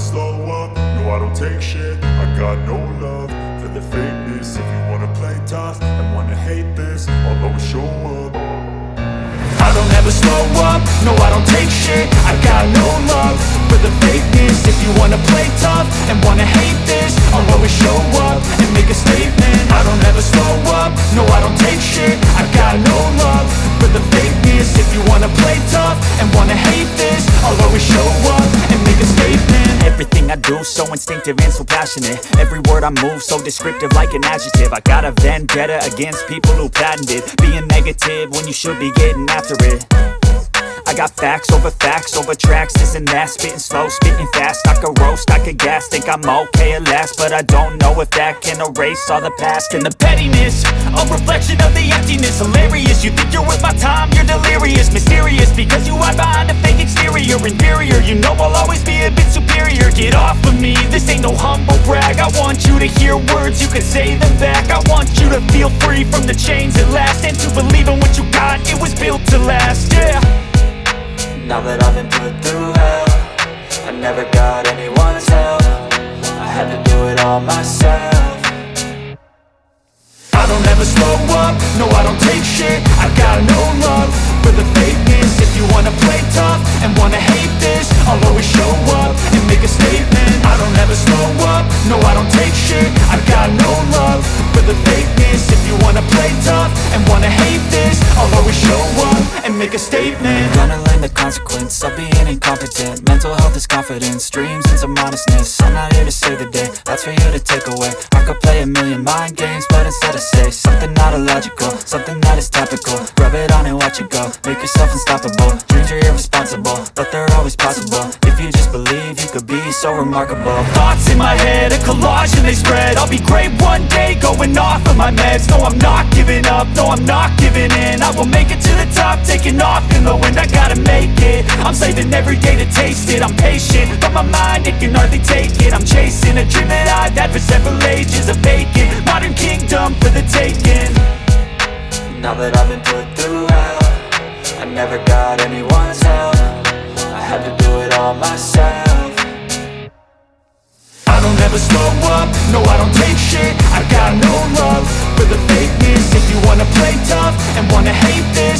slow up, no I don't take shit. I got no love for the fakeness. If you wanna play tough and wanna hate this, I'll always show up. I don't ever slow up, no I don't take shit. I got no love for the fakeness. If you wanna play tough and wanna hate this, I'll always show up and make a statement. I don't ever slow up, no I don't take shit. I got no love for the fakeness. If you wanna play tough and wanna hate this, I'll always show up and make a statement. Everything I do so instinctive and so passionate. Every word I move so descriptive like an adjective. I got a vendetta against people who patented being negative when you should be getting after it. I got facts over tracks, this and that. Spitting slow, spitting fast, I could roast, I could gas. Think I'm okay at last, but I don't know if that can erase all the past. And the pettiness, a reflection of the emptiness. Hilarious, you think you're worth my time, you're delirious. Mysterious, because you hide behind a fake exterior. Inferior, you know I'll always be a bit superior. Get off of me, this ain't no humble brag. I want you to hear words, you can say them back. I want you to feel free from the chains at last, and to believe in what you got, it was built to last, yeah. Now that I've been put through hell, I never got anyone's help. I had to do it all myself. I don't ever slow up, no I don't take shit. I got no love for the fakeness. If you wanna play tough and wanna hate this, I'll always show up and make a statement. I don't ever slow up, no I don't take shit. I got no love for the fakeness. If you wanna play tough and wanna hate this, I'll always show up and make a statement. Gonna learn the consequence of being incompetent. Mental health is confidence, dreams and some honestness. I'm not here to save the day, that's for you to take away. I could play a million mind games, but instead I say something not illogical, something that is topical. Rub it on and watch it go, make yourself unstoppable. Dreams are irresponsible, but they're always possible. If you just believe, you could be so remarkable. Thoughts in my head, a collage and they spread. I'll be great one day, going off of my meds. No, I'm not giving up, no, I'm not giving in. I will make it to the top, taking off in the wind. I gotta make it, I'm saving every day to taste it. I'm patient, but my mind, it can hardly take it. I'm chasing a dream that I've had for several ages. A vacant, modern kingdom for the taking. Now that I've been put through hell, I never got anyone's help. I had to do it all myself. I don't ever slow up, no I don't take shit. I got no love for the fakeness. If you wanna play tough and wanna hate this,